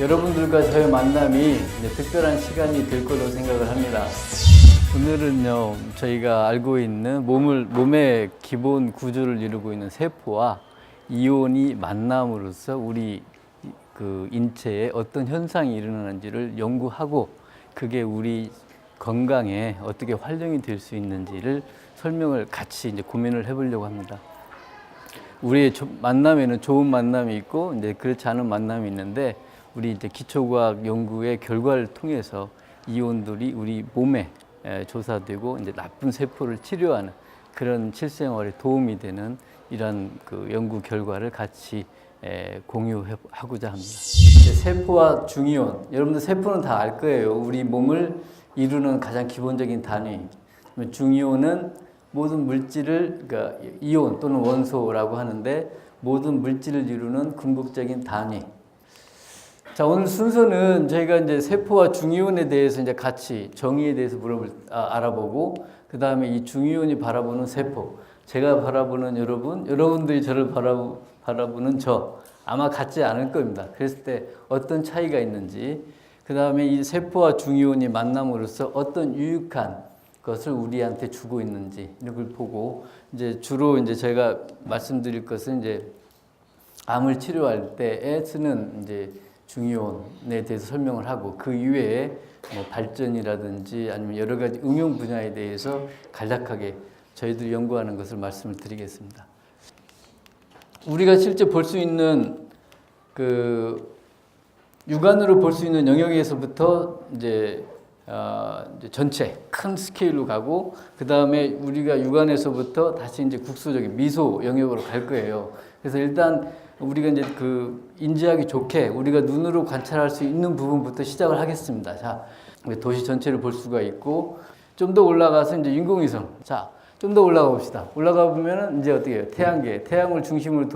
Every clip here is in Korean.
여러분들과 저의 만남이 특별한 시간이 될 거로 생각을 합니다. 오늘은요, 저희가 알고 있는 몸의 기본 구조를 이루고 있는 세포와 이온이 만남으로써 우리 그 인체에 어떤 현상이 일어나는지를 연구하고 그게 우리 건강에 어떻게 활용이 될 수 있는지를 설명을 같이 이제 고민을 해보려고 합니다. 우리의 만남에는 좋은 만남이 있고 이제 그렇지 않은 만남이 있는데 우리 이제 기초과학 연구의 결과를 통해서 이온들이 우리 몸에 조사되고 이제 나쁜 세포를 치료하는 그런 실생활에 도움이 되는 이런 그 연구 결과를 같이 공유하고자 합니다. 세포와 중이온, 여러분들 세포는 다 알 거예요. 우리 몸을 이루는 가장 기본적인 단위. 중이온은 모든 물질을, 그러니까 이온 또는 원소라고 하는데 모든 물질을 이루는 궁극적인 단위. 자, 오늘 순서는 저희가 이제 세포와 중이온에 대해서 이제 같이 정의에 대해서 알아보고, 그 다음에 이 중이온이 바라보는 세포, 제가 바라보는 여러분, 여러분들이 저를 바라보는 저, 아마 같지 않을 겁니다. 그랬을 때 어떤 차이가 있는지, 그 다음에 이 세포와 중이온이 만남으로써 어떤 유익한 것을 우리한테 주고 있는지, 이런 걸 보고, 이제 주로 이제 제가 말씀드릴 것은 이제 암을 치료할 때에 쓰는 이제 중이온에 대해서 설명을 하고 그 이외에 뭐 발전이라든지 아니면 여러 가지 응용 분야에 대해서 간략하게 저희들이 연구하는 것을 말씀을 드리겠습니다. 우리가 실제 볼 수 있는 그 육안으로 볼 수 있는 영역에서부터 이제 전체 큰 스케일로 가고 그 다음에 우리가 육안에서부터 다시 이제 국소적인 미소 영역으로 갈 거예요. 그래서 일단 우리가 이제 그 인지하기 좋게 우리가 눈으로 관찰할 수 있는 부분부터 시작을 하겠습니다. 자, 도시 전체를 볼 수가 있고 좀 더 올라가서 이제 인공위성. 자, 좀 더 올라가 봅시다. 올라가 보면은 이제 어떻게 해요? 태양계, 태양을 중심으로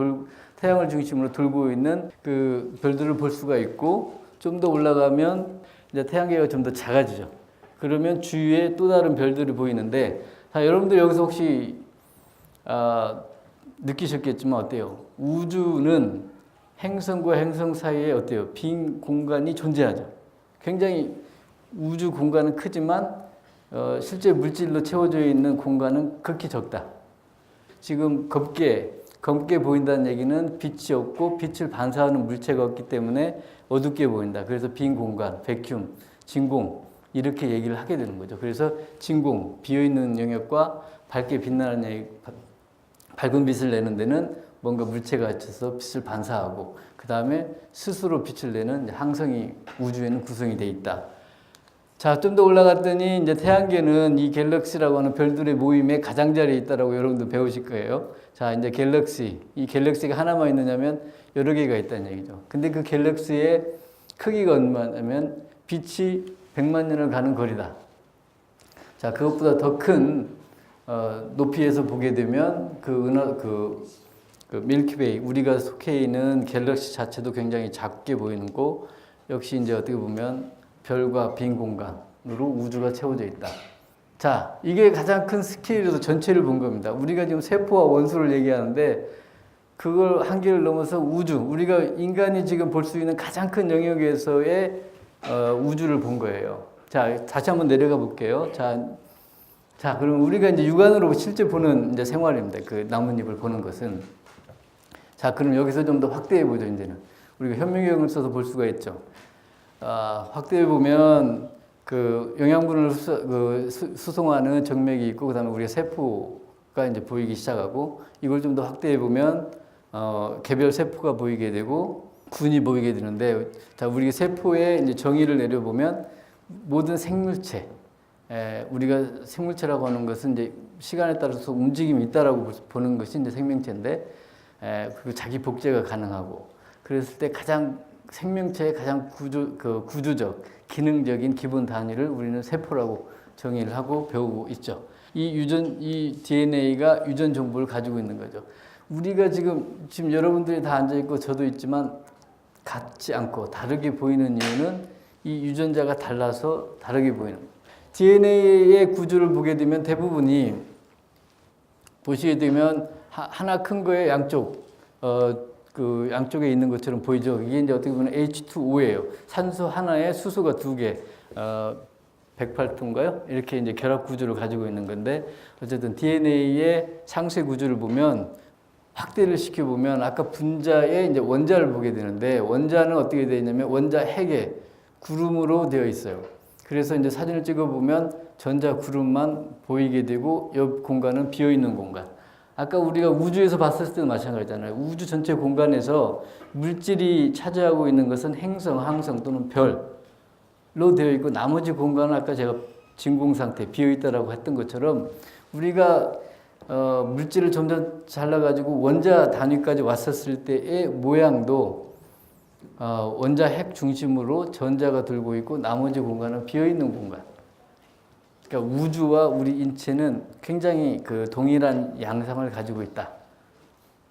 돌고 있는 그 별들을 볼 수가 있고 좀 더 올라가면 이제 태양계가 좀 더 작아지죠. 그러면 주위에 또 다른 별들이 보이는데, 자, 여러분들 여기서 혹시 느끼셨겠지만 어때요? 우주는 행성과 행성 사이에 어때요? 빈 공간이 존재하죠. 굉장히 우주 공간은 크지만 실제 물질로 채워져 있는 공간은 극히 적다. 지금 검게 보인다는 얘기는 빛이 없고 빛을 반사하는 물체가 없기 때문에 어둡게 보인다. 그래서 빈 공간, 백큐մ, 진공 이렇게 얘기를 하게 되는 거죠. 그래서 진공, 비어있는 영역과 밝게 빛나는 영역, 밝은 빛을 내는 데는 뭔가 물체가 갇혀서 빛을 반사하고 그 다음에 스스로 빛을 내는 항성이 우주에는 구성이 돼 있다. 자, 좀 더 올라갔더니 이제 태양계는 이 갤럭시라고 하는 별들의 모임의 가장자리에 있다라고 여러분들 배우실 거예요. 자, 이제 갤럭시, 이 갤럭시가 하나만 있느냐면 여러 개가 있다는 얘기죠. 근데 그 갤럭시의 크기가 얼마냐면 빛이 100만 년을 가는 거리다. 자, 그것보다 더 큰 높이에서 보게 되면 그 밀키웨이, 우리가 속해 있는 갤럭시 자체도 굉장히 작게 보이는 거, 역시 이제 어떻게 보면 별과 빈 공간으로 우주가 채워져 있다. 자, 이게 가장 큰 스케일에서 전체를 본 겁니다. 우리가 지금 세포와 원소를 얘기하는데 그걸 한계를 넘어서 우주, 우리가 인간이 지금 볼 수 있는 가장 큰 영역에서의 우주를 본 거예요. 자, 다시 한번 내려가 볼게요. 자, 그럼 우리가 이제 육안으로 실제 보는 이제 생활입니다. 그 나뭇잎을 보는 것은. 자, 그럼 여기서 좀 더 확대해 보죠, 이제는. 우리가 현미경을 써서 볼 수가 있죠. 확대해 보면 그 영양분을 수송하는 정맥이 있고, 그 다음에 우리가 세포가 이제 보이기 시작하고, 이걸 좀 더 확대해 보면, 개별 세포가 보이게 되고, 군이 보이게 되는데, 자, 우리 세포의 이제 정의를 내려보면, 모든 생물체, 우리가 생물체라고 하는 것은 이제 시간에 따라서 움직임이 있다라고 보는 것이 이제 생명체인데, 그리고 자기 복제가 가능하고, 그랬을 때 가장 생명체의 가장 구조적, 기능적인 기본 단위를 우리는 세포라고 정의를 하고 배우고 있죠. 이 DNA가 유전 정보를 가지고 있는 거죠. 우리가 지금 여러분들이 다 앉아 있고 저도 있지만 같지 않고 다르게 보이는 이유는 이 유전자가 달라서 다르게 보이는 거예요. DNA의 구조를 보게 되면 대부분이 보시게 되면 하나 큰 거에 양쪽에 있는 것처럼 보이죠. 이게 이제 어떻게 보면 H2O예요. 산소 하나에 수소가 2개, 108도인가요? 이렇게 이제 결합 구조를 가지고 있는 건데, 어쨌든 DNA의 상세 구조를 보면 확대를 시켜보면 아까 분자의 이제 원자를 보게 되는데, 원자는 어떻게 되어 있냐면 원자 핵에 구름으로 되어 있어요. 그래서 이제 사진을 찍어보면 전자 구름만 보이게 되고 옆 공간은 비어있는 공간. 아까 우리가 우주에서 봤을 때도 마찬가지잖아요. 우주 전체 공간에서 물질이 차지하고 있는 것은 행성, 항성 또는 별로 되어 있고 나머지 공간은 아까 제가 진공 상태, 비어있다라고 했던 것처럼 우리가 물질을 점점 잘라가지고 원자 단위까지 왔었을 때의 모양도 원자 핵 중심으로 전자가 들고 있고 나머지 공간은 비어있는 공간. 그러니까 우주와 우리 인체는 굉장히 동일한 양상을 가지고 있다.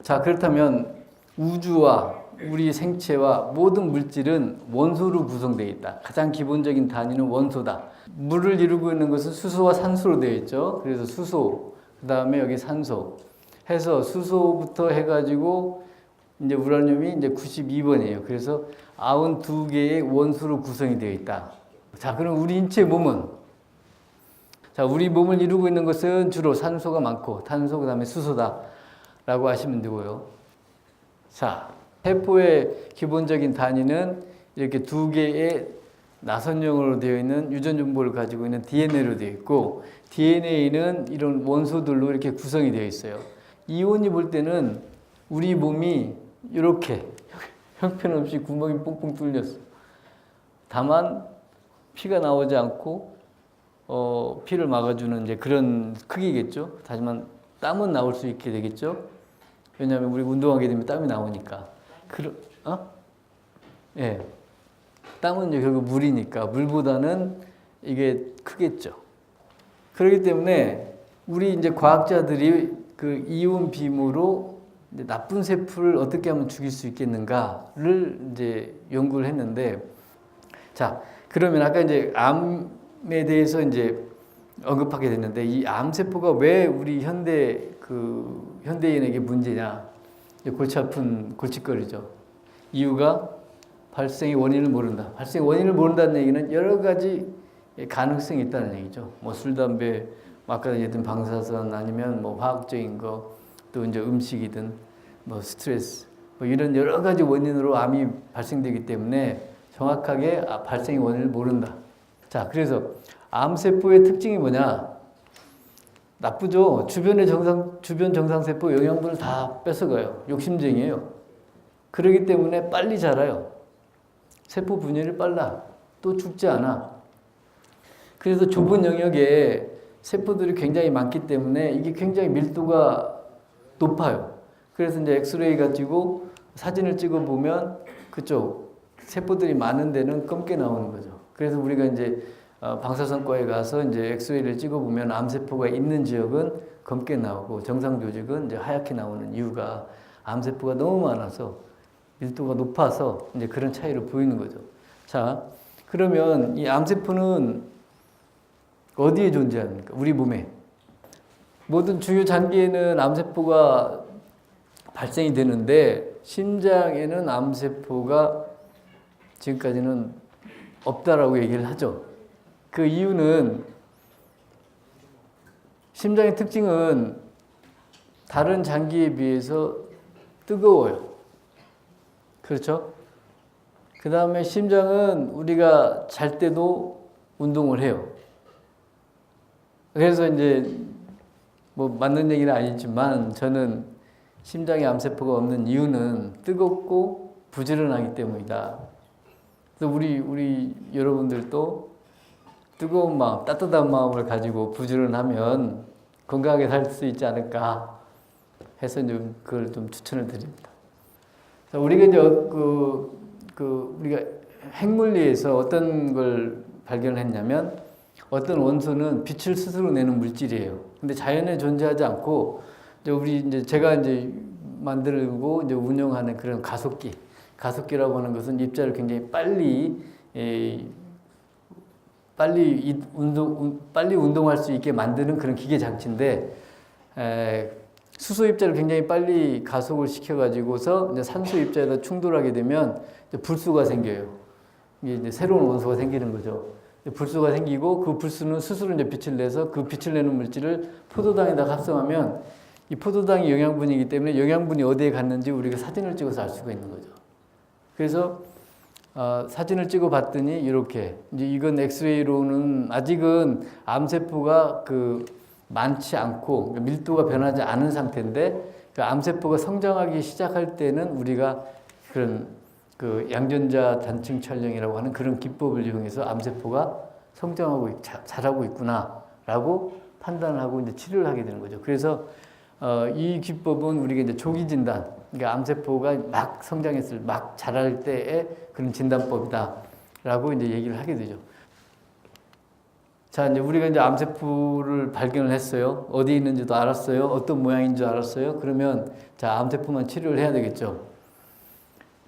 자, 그렇다면 우주와 우리 생체와 모든 물질은 원소로 구성되어 있다. 가장 기본적인 단위는 원소다. 물을 이루고 있는 것은 수소와 산소로 되어 있죠. 그래서 수소, 그 다음에 여기 산소 해서 수소부터 해가지고 이제 우라늄이 이제 92번이에요. 그래서 92개의 원소로 구성이 되어 있다. 자, 그럼 우리 인체 몸은? 자, 우리 몸을 이루고 있는 것은 주로 산소가 많고 탄소, 그 다음에 수소다 라고 하시면 되고요. 자, 세포의 기본적인 단위는 이렇게 2개의 나선형으로 되어 있는 유전 정보를 가지고 있는 DNA로 되어 있고, DNA는 이런 원소들로 이렇게 구성이 되어 있어요. 이온이 볼 때는 우리 몸이 이렇게 형편없이 구멍이 뽕뽕 뚫렸어. 다만 피가 나오지 않고 피를 막아주는 이제 그런 크기겠죠. 하지만 땀은 나올 수 있게 되겠죠. 왜냐하면 우리 운동하게 되면 땀이 나오니까. 예. 땀은 이제 결국 물이니까 물보다는 이게 크겠죠. 그렇기 때문에 우리 이제 과학자들이 이온 빔으로 이제 나쁜 세포를 어떻게 하면 죽일 수 있겠는가를 이제 연구를 했는데, 자, 그러면 아까 이제 암에 대해서 이제 언급하게 됐는데, 이 암세포가 왜 우리 현대인에게 문제냐? 골치 아픈 골칫거리죠. 이유가 발생의 원인을 모른다. 발생의 원인을 모른다는 얘기는 여러 가지 가능성이 있다는 얘기죠. 뭐 술, 담배, 아까 얘기했던 방사선 아니면 뭐 화학적인 거, 또 이제 음식이든 뭐 스트레스, 뭐 이런 여러 가지 원인으로 암이 발생되기 때문에 정확하게 발생의 원인을 모른다. 자, 그래서 암세포의 특징이 뭐냐? 나쁘죠. 주변 정상세포 영양분을 다 뺏어가요. 욕심쟁이에요. 그렇기 때문에 빨리 자라요. 세포 분열이 빨라. 또 죽지 않아. 그래서 좁은 영역에 세포들이 굉장히 많기 때문에 이게 굉장히 밀도가 높아요. 그래서 이제 엑스레이 가지고 사진을 찍어 보면 그쪽 세포들이 많은 데는 검게 나오는 거죠. 그래서 우리가 이제 방사선과에 가서 이제 엑스레이를 찍어 보면 암세포가 있는 지역은 검게 나오고 정상 조직은 이제 하얗게 나오는 이유가 암세포가 너무 많아서 밀도가 높아서 이제 그런 차이를 보이는 거죠. 자, 그러면 이 암세포는 어디에 존재합니까? 우리 몸에. 모든 주요 장기에는 암세포가 발생이 되는데 심장에는 암세포가 지금까지는 없다라고 얘기를 하죠. 그 이유는 심장의 특징은 다른 장기에 비해서 뜨거워요. 그렇죠? 그 다음에 심장은 우리가 잘 때도 운동을 해요. 그래서 이제 뭐 맞는 얘기는 아니지만 저는 심장에 암세포가 없는 이유는 뜨겁고 부지런하기 때문이다. 그래서 우리 여러분들도 뜨거운 마음, 따뜻한 마음을 가지고 부지런하면 건강하게 살 수 있지 않을까 해서 좀 그걸 좀 추천을 드립니다. 우리가 이제 우리가 핵물리에서 어떤 걸 발견했냐면 어떤 원소는 빛을 스스로 내는 물질이에요. 근데 자연에 존재하지 않고 이제 제가 이제 만들고 이제 운영하는 그런 가속기라고 하는 것은 입자를 굉장히 빨리 운동할 수 있게 만드는 그런 기계 장치인데 수소 입자를 굉장히 빨리 가속을 시켜가지고서 이제 산소 입자에다 충돌하게 되면 이제 불수가 생겨요. 이게 이제 새로운 원소가 생기는 거죠. 불수가 생기고 그 불수는 스스로 이제 빛을 내서 그 빛을 내는 물질을 포도당에다 합성하면 이 포도당이 영양분이기 때문에 영양분이 어디에 갔는지 우리가 사진을 찍어서 알 수가 있는 거죠. 그래서 사진을 찍어 봤더니 이렇게 이제 이건 엑스레이로는 아직은 암세포가 많지 않고 밀도가 변하지 않은 상태인데 그 암세포가 성장하기 시작할 때는 우리가 그런 양전자 단층 촬영이라고 하는 그런 기법을 이용해서 암세포가 성장하고 자라고 있구나라고 판단을 하고 이제 치료를 하게 되는 거죠. 그래서 이 기법은 우리가 이제 조기 진단, 그러니까 암세포가 막 막 자랄 때의 그런 진단법이다라고 이제 얘기를 하게 되죠. 자, 이제 우리가 이제 암세포를 발견을 했어요. 어디 있는지도 알았어요. 어떤 모양인 줄 알았어요. 그러면 자, 암세포만 치료를 해야 되겠죠.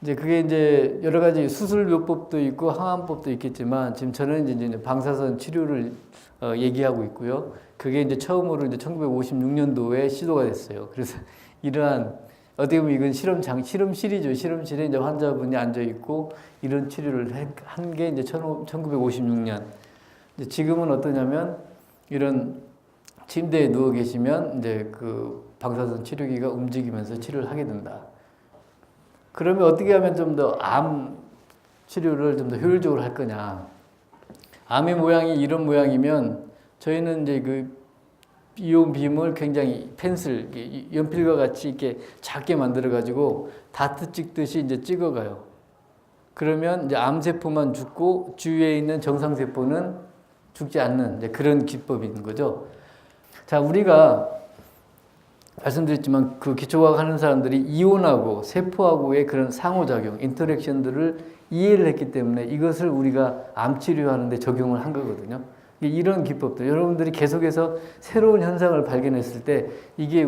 이제 그게 이제 여러 가지 수술요법도 있고 항암법도 있겠지만 지금 저는 이제 방사선 치료를 얘기하고 있고요. 그게 이제 처음으로 이제 1956년도에 시도가 됐어요. 그래서 이러한 어떻게 보면 이건 실험실이죠. 실험실에 이제 환자분이 앉아 있고 이런 치료를 한 게 이제 1956년. 지금은 어떠냐면 이런 침대에 누워 계시면 이제 방사선 치료기가 움직이면서 치료를 하게 된다. 그러면 어떻게 하면 좀 더 암 치료를 좀 더 효율적으로 할 거냐. 암의 모양이 이런 모양이면 저희는 이제 이온 빔을 굉장히 펜슬, 연필과 같이 이렇게 작게 만들어가지고 다트 찍듯이 이제 찍어가요. 그러면 이제 암세포만 죽고 주위에 있는 정상세포는 죽지 않는 이제 그런 기법인 거죠. 자, 우리가 말씀드렸지만 기초과학 하는 사람들이 이온하고 세포하고의 그런 상호작용, 인터랙션들을 이해를 했기 때문에 이것을 우리가 암 치료하는 데 적용을 한 거거든요. 이런 기법들, 여러분들이 계속해서 새로운 현상을 발견했을 때 이게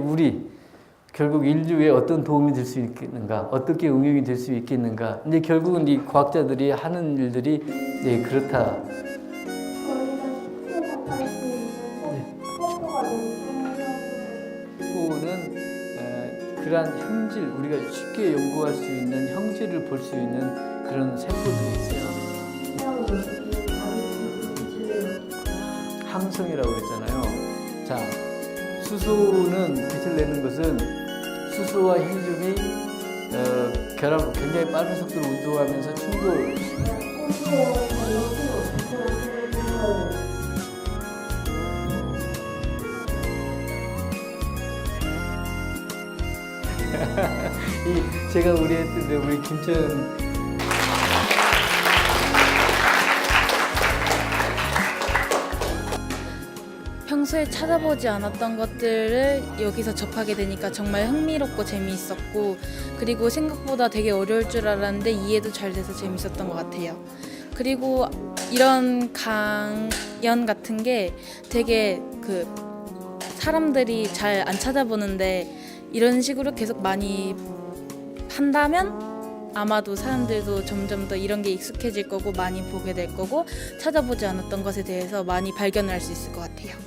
결국 인류에 어떤 도움이 될 수 있겠는가, 어떻게 응용이 될 수 있겠는가, 이제 결국은 이 과학자들이 하는 일들이 이제 그렇다. 그러한 형질, 우리가 쉽게 연구할 수 있는 형질을 볼 수 있는 그런 세포들이 있어요. 항성이라고 그랬잖아요. 자, 수소는 빛을 내는 것은 수소와 헬륨이 결합 굉장히 빠른 속도로 운동하면서 충돌. 제가 우리 했던데 우리 김천 평소에 찾아보지 않았던 것들을 여기서 접하게 되니까 정말 흥미롭고 재미있었고, 그리고 생각보다 되게 어려울 줄 알았는데 이해도 잘 돼서 재밌었던 것 같아요. 그리고 이런 강연 같은 게 되게 사람들이 잘 안 찾아보는데 이런 식으로 계속 많이 한다면 아마도 사람들도 점점 더 이런 게 익숙해질 거고 많이 보게 될 거고 찾아보지 않았던 것에 대해서 많이 발견을 할 수 있을 것 같아요.